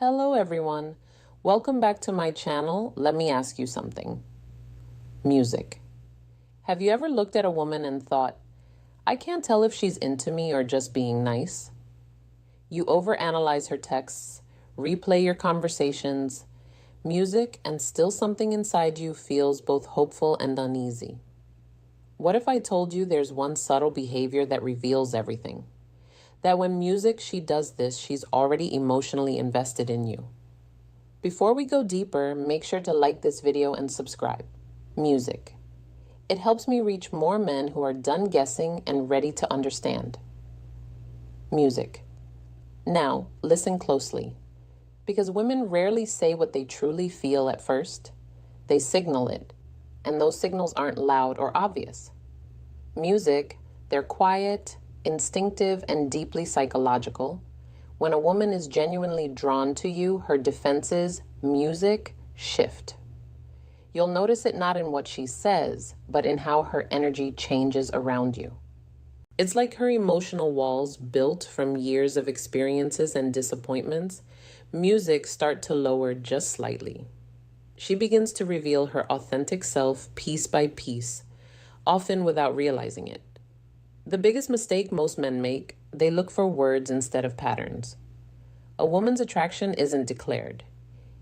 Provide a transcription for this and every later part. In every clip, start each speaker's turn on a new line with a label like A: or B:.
A: Hello everyone. Welcome back to my channel. Let me ask you something. Music. Have you ever looked at a woman and thought, I can't tell if she's into me or just being nice? You overanalyze her texts, replay your conversations, music, and still something inside you feels both hopeful and uneasy. What if I told you there's one subtle behavior that reveals everything? That when she does this, she's already emotionally invested in you. Before we go deeper, make sure to like this video and subscribe. Music. It helps me reach more men who are done guessing and ready to understand. Music. Now, listen closely. Because women rarely say what they truly feel at first. They signal it, and those signals aren't loud or obvious. Music, they're quiet, instinctive, and deeply psychological. When a woman is genuinely drawn to you, her defenses, music, shift. You'll notice it not in what she says, but in how her energy changes around you. It's like her emotional walls, built from years of experiences and disappointments, music start to lower just slightly. She begins to reveal her authentic self piece by piece, often without realizing it. The biggest mistake most men make, they look for words instead of patterns. A woman's attraction isn't declared.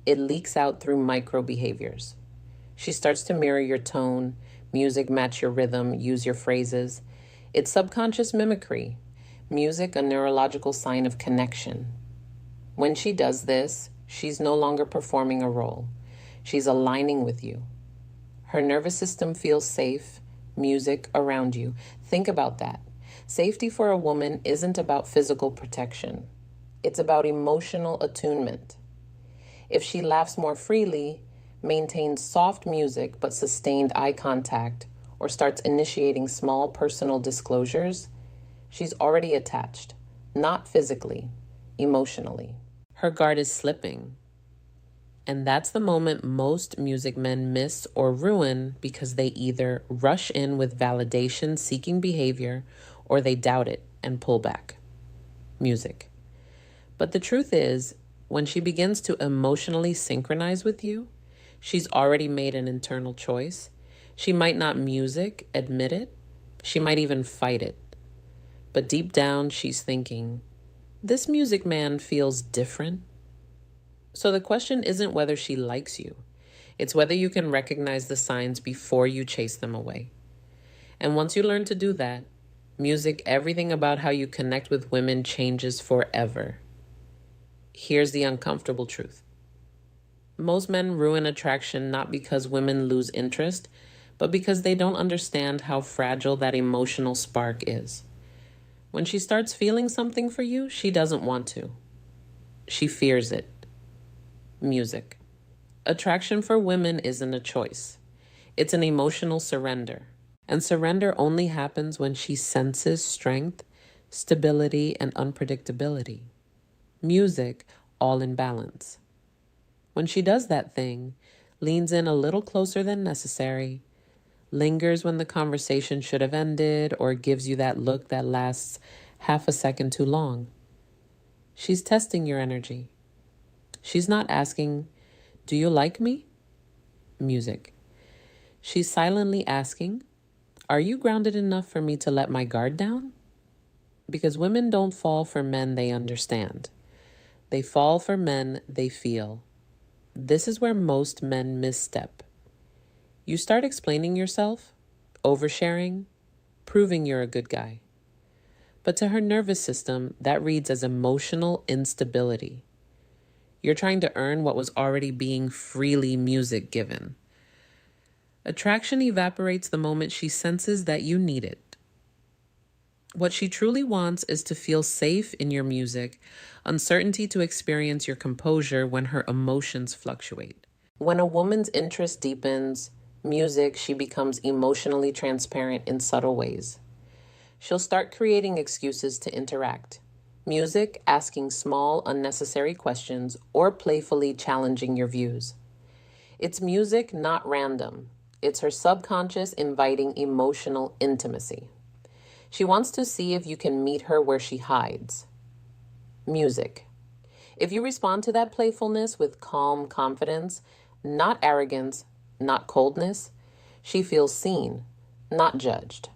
A: It leaks out through micro behaviors. She starts to mirror your tone, music match your rhythm, use your phrases. It's subconscious mimicry, music a neurological sign of connection. When she does this, she's no longer performing a role. She's aligning with you. Her nervous system feels safe, music around you. Think about that. Safety for a woman isn't about physical protection. It's about emotional attunement. If she laughs more freely, maintains soft music but sustained eye contact, or starts initiating small personal disclosures, she's already attached, not physically, emotionally. Her guard is slipping. And that's the moment most music men miss or ruin because they either rush in with validation-seeking behavior or they doubt it and pull back. Music. But the truth is, when she begins to emotionally synchronize with you, she's already made an internal choice. She might not admit it. She might even fight it. But deep down, she's thinking, this music man feels different. So the question isn't whether she likes you. It's whether you can recognize the signs before you chase them away. And once you learn to do that, music, everything about how you connect with women changes forever. Here's the uncomfortable truth. Most men ruin attraction not because women lose interest, but because they don't understand how fragile that emotional spark is. When she starts feeling something for you, she doesn't want to. She fears it. Music. Attraction for women isn't a choice. It's an emotional surrender. And surrender only happens when she senses strength, stability, and unpredictability. Music, all in balance. When she does that thing, leans in a little closer than necessary, lingers when the conversation should have ended, or gives you that look that lasts half a second too long, she's testing your energy. She's not asking, do you like me? Music. She's silently asking, are you grounded enough for me to let my guard down? Because women don't fall for men they understand. They fall for men they feel. This is where most men misstep. You start explaining yourself, oversharing, proving you're a good guy. But to her nervous system, that reads as emotional instability. You're trying to earn what was already being freely music given. Attraction evaporates the moment she senses that you need it. What she truly wants is to feel safe in your music, uncertainty to experience your composure when her emotions fluctuate. When a woman's interest deepens, music, she becomes emotionally transparent in subtle ways. She'll start creating excuses to interact. Music, asking small, unnecessary questions, or playfully challenging your views. It's music, not random. It's her subconscious inviting emotional intimacy. She wants to see if you can meet her where she hides. Music. If you respond to that playfulness with calm confidence, not arrogance, not coldness, she feels seen, not judged.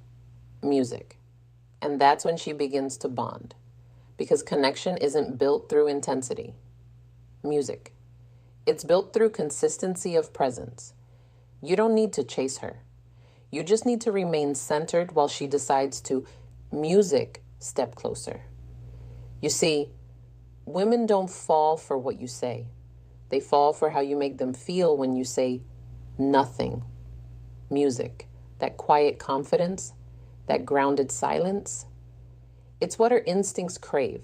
A: Music. And that's when she begins to bond. Because connection isn't built through intensity. Music. It's built through consistency of presence. You don't need to chase her. You just need to remain centered while she decides to music step closer. You see, women don't fall for what you say. They fall for how you make them feel when you say nothing. Music, that quiet confidence, that grounded silence. It's what her instincts crave.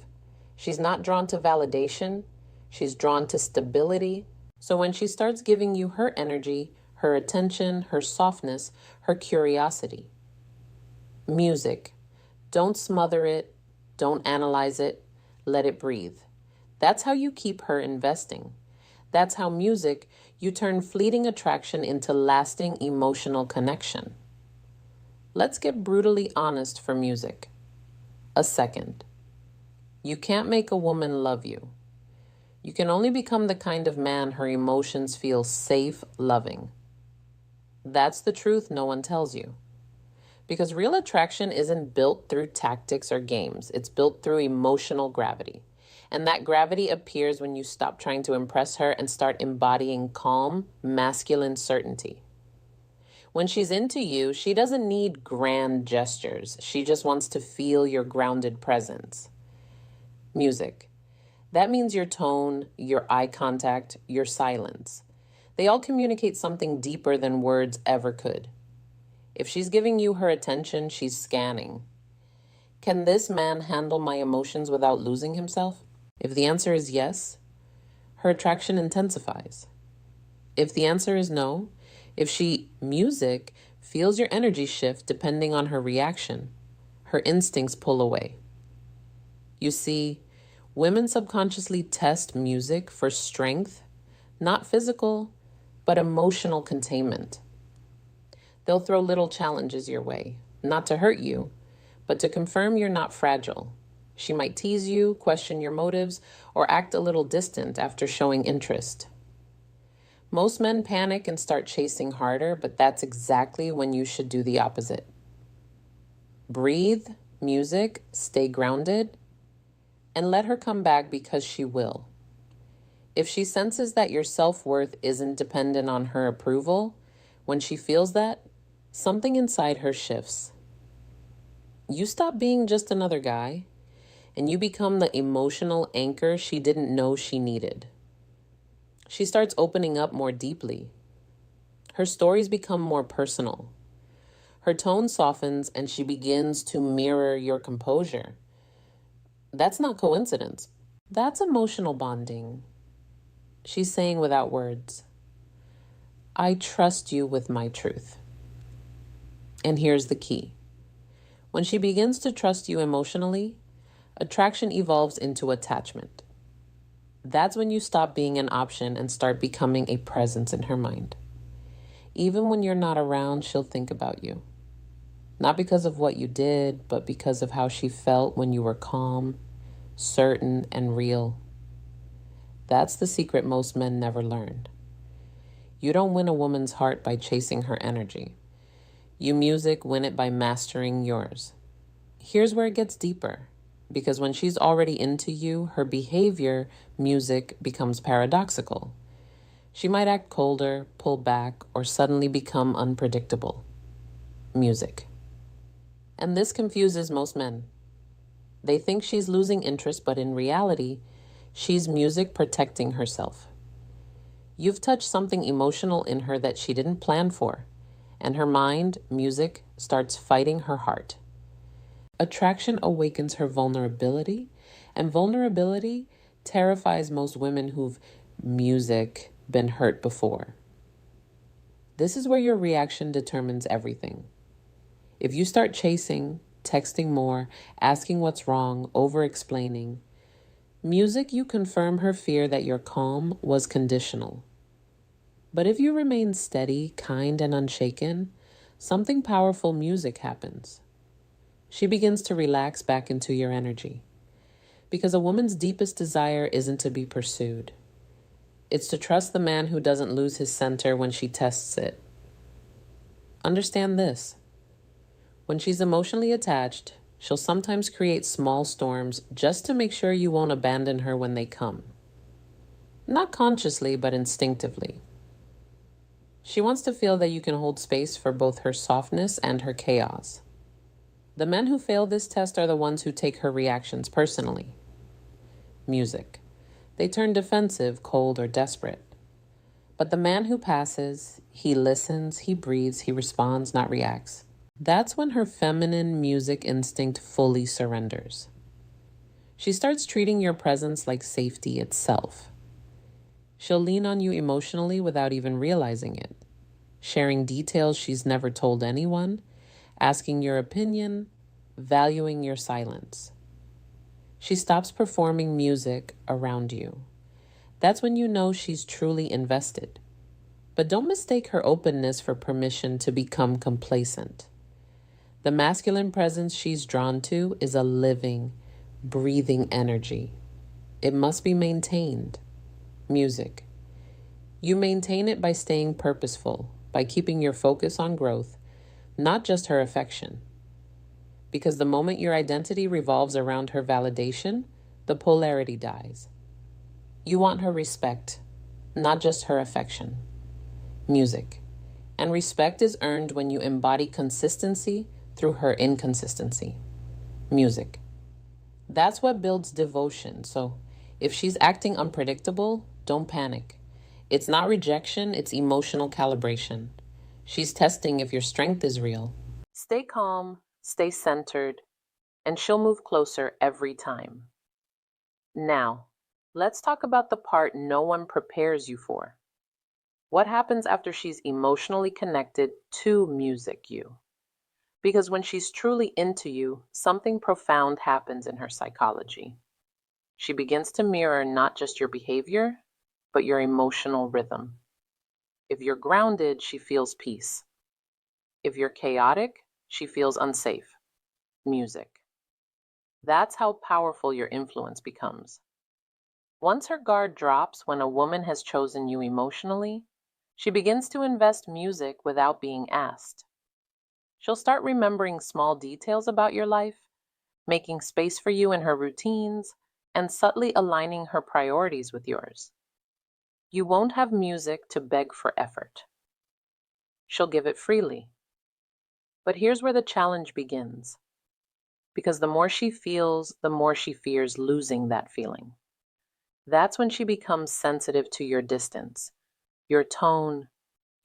A: She's not drawn to validation. She's drawn to stability. So when she starts giving you her energy, her attention, her softness, her curiosity. Music. Don't smother it. Don't analyze it. Let it breathe. That's how you keep her investing. That's how music, you turn fleeting attraction into lasting emotional connection. Let's get brutally honest for music. A second. You can't make a woman love you. You can only become the kind of man her emotions feel safe loving. That's the truth no one tells you. Because real attraction isn't built through tactics or games. It's built through emotional gravity. And that gravity appears when you stop trying to impress her and start embodying calm, masculine certainty. When she's into you, she doesn't need grand gestures. She just wants to feel your grounded presence. Music. That means your tone, your eye contact, your silence. They all communicate something deeper than words ever could. If she's giving you her attention, she's scanning. Can this man handle my emotions without losing himself? If the answer is yes, her attraction intensifies. If the answer is no, if music feels your energy shift depending on her reaction, her instincts pull away. You see, women subconsciously test music for strength, not physical, but emotional containment. They'll throw little challenges your way, not to hurt you, but to confirm you're not fragile. She might tease you, question your motives, or act a little distant after showing interest. Most men panic and start chasing harder, but that's exactly when you should do the opposite. Breathe, music, stay grounded, and let her come back because she will. If she senses that your self-worth isn't dependent on her approval, when she feels that, something inside her shifts. You stop being just another guy, and you become the emotional anchor she didn't know she needed. She starts opening up more deeply. Her stories become more personal. Her tone softens and she begins to mirror your composure. That's not coincidence. That's emotional bonding. She's saying without words, I trust you with my truth. And here's the key. When she begins to trust you emotionally, attraction evolves into attachment. That's when you stop being an option and start becoming a presence in her mind. Even when you're not around, she'll think about you. Not because of what you did, but because of how she felt when you were calm, certain, and real. That's the secret most men never learned. You don't win a woman's heart by chasing her energy. You music win it by mastering yours. Here's where it gets deeper. Because when she's already into you, her behavior, music, becomes paradoxical. She might act colder, pull back, or suddenly become unpredictable. Music. And this confuses most men. They think she's losing interest, but in reality, she's music protecting herself. You've touched something emotional in her that she didn't plan for, and her mind, music, starts fighting her heart. Attraction awakens her vulnerability, and vulnerability terrifies most women who've music been hurt before. This is where your reaction determines everything. If you start chasing, texting more, asking what's wrong, over-explaining, music, you confirm her fear that your calm was conditional. But if you remain steady, kind, and unshaken, something powerful music happens. She begins to relax back into your energy. Because a woman's deepest desire isn't to be pursued. It's to trust the man who doesn't lose his center when she tests it. Understand this. When she's emotionally attached, she'll sometimes create small storms just to make sure you won't abandon her when they come. Not consciously, but instinctively. She wants to feel that you can hold space for both her softness and her chaos. The men who fail this test are the ones who take her reactions personally. Music. They turn defensive, cold, or desperate. But the man who passes, he listens, he breathes, he responds, not reacts. That's when her feminine music instinct fully surrenders. She starts treating your presence like safety itself. She'll lean on you emotionally without even realizing it, sharing details she's never told anyone, asking your opinion, valuing your silence. She stops performing music around you. That's when you know she's truly invested. But don't mistake her openness for permission to become complacent. The masculine presence she's drawn to is a living, breathing energy. It must be maintained. Music. You maintain it by staying purposeful, by keeping your focus on growth, not just her affection. Because the moment your identity revolves around her validation, the polarity dies. You want her respect, not just her affection. Music. And respect is earned when you embody consistency through her inconsistency. Music. That's what builds devotion. So if she's acting unpredictable, don't panic. It's not rejection, it's emotional calibration. She's testing if your strength is real. Stay calm, stay centered, and she'll move closer every time. Now, let's talk about the part no one prepares you for. What happens after she's emotionally connected to music you? Because when she's truly into you, something profound happens in her psychology. She begins to mirror not just your behavior, but your emotional rhythm. If you're grounded, she feels peace. If you're chaotic, she feels unsafe. Music. That's how powerful your influence becomes. Once her guard drops when a woman has chosen you emotionally, she begins to invest music without being asked. She'll start remembering small details about your life, making space for you in her routines, and subtly aligning her priorities with yours. You won't have music to beg for effort. She'll give it freely. But here's where the challenge begins. Because the more she feels, the more she fears losing that feeling. That's when she becomes sensitive to your distance, your tone,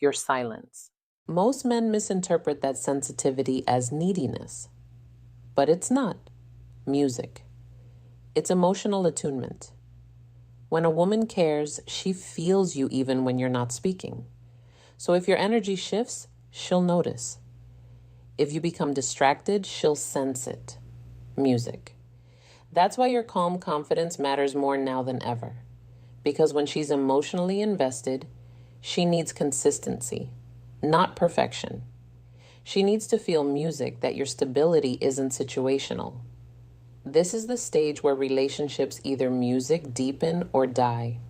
A: your silence. Most men misinterpret that sensitivity as neediness, but it's not. Music. It's emotional attunement. When a woman cares, she feels you even when you're not speaking. So if your energy shifts, she'll notice. If you become distracted, she'll sense it. Music. That's why your calm confidence matters more now than ever. Because when she's emotionally invested, she needs consistency, not perfection. She needs to feel music that your stability isn't situational. This is the stage where relationships either music deepen or die.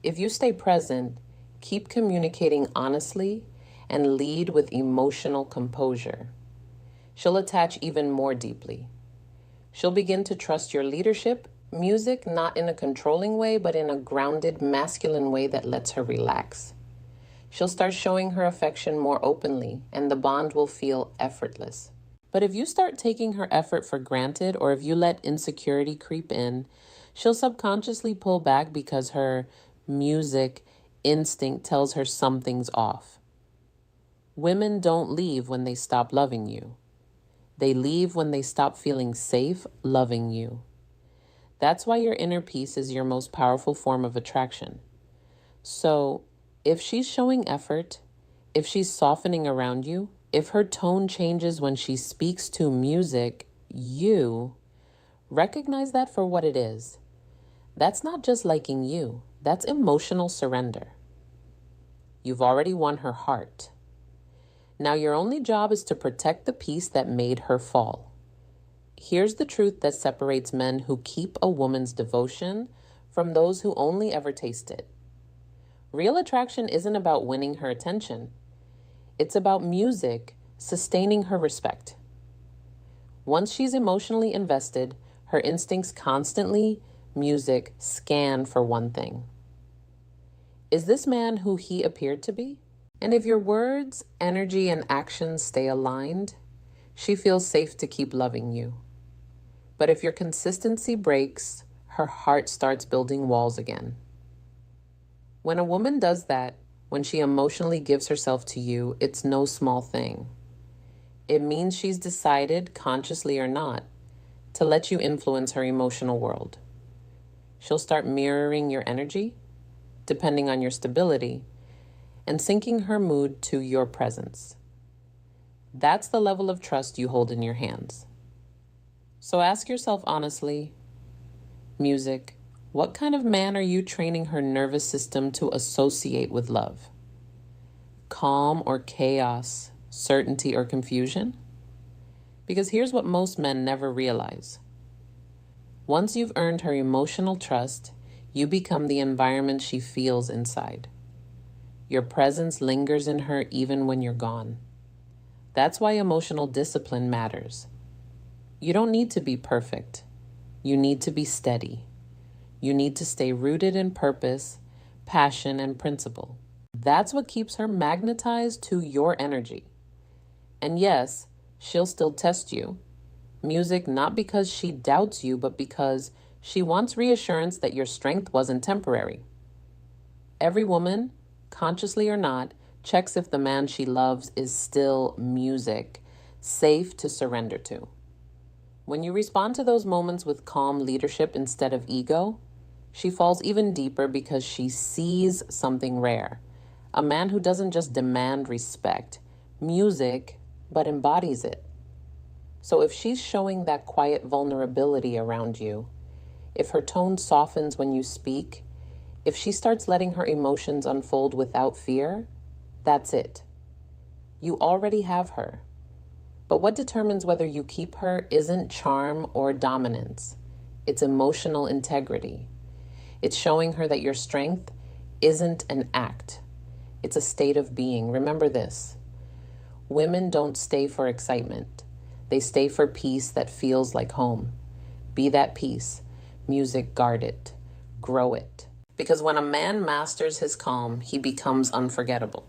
A: If you stay present, keep communicating honestly, and lead with emotional composure, she'll attach even more deeply. She'll begin to trust your leadership, music, not in a controlling way, but in a grounded, masculine way that lets her relax. She'll start showing her affection more openly, and the bond will feel effortless. But if you start taking her effort for granted, or if you let insecurity creep in, she'll subconsciously pull back because her music instinct tells her something's off. Women don't leave when they stop loving you. They leave when they stop feeling safe loving you. That's why your inner peace is your most powerful form of attraction. So, if she's showing effort, if she's softening around you, if her tone changes when she speaks to music, you recognize that for what it is. That's not just liking you, that's emotional surrender. You've already won her heart. Now your only job is to protect the piece that made her fall. Here's the truth that separates men who keep a woman's devotion from those who only ever taste it. Real attraction isn't about winning her attention. It's about music sustaining her respect. Once she's emotionally invested, her instincts constantly, music, scan for one thing. Is this man who he appeared to be? And if your words, energy, and actions stay aligned, she feels safe to keep loving you. But if your consistency breaks, her heart starts building walls again. When a woman does that, when she emotionally gives herself to you, it's no small thing. It means she's decided, consciously or not, to let you influence her emotional world. She'll start mirroring your energy, depending on your stability, and syncing her mood to your presence. That's the level of trust you hold in your hands. So ask yourself honestly, music, what kind of man are you training her nervous system to associate with love? Calm or chaos, certainty or confusion? Because here's what most men never realize. Once you've earned her emotional trust, you become the environment she feels inside. Your presence lingers in her even when you're gone. That's why emotional discipline matters. You don't need to be perfect. You need to be steady. You need to stay rooted in purpose, passion, and principle. That's what keeps her magnetized to your energy. And yes, she'll still test you. Music, not because she doubts you, but because she wants reassurance that your strength wasn't temporary. Every woman, consciously or not, checks if the man she loves is still music, safe to surrender to. When you respond to those moments with calm leadership instead of ego, she falls even deeper because she sees something rare. A man who doesn't just demand respect, music, but embodies it. So if she's showing that quiet vulnerability around you, if her tone softens when you speak, if she starts letting her emotions unfold without fear, that's it. You already have her. But what determines whether you keep her isn't charm or dominance. It's emotional integrity. It's showing her that your strength isn't an act. It's a state of being. Remember this. Women don't stay for excitement. They stay for peace that feels like home. Be that peace. Music, guard it. Grow it. Because when a man masters his calm, he becomes unforgettable.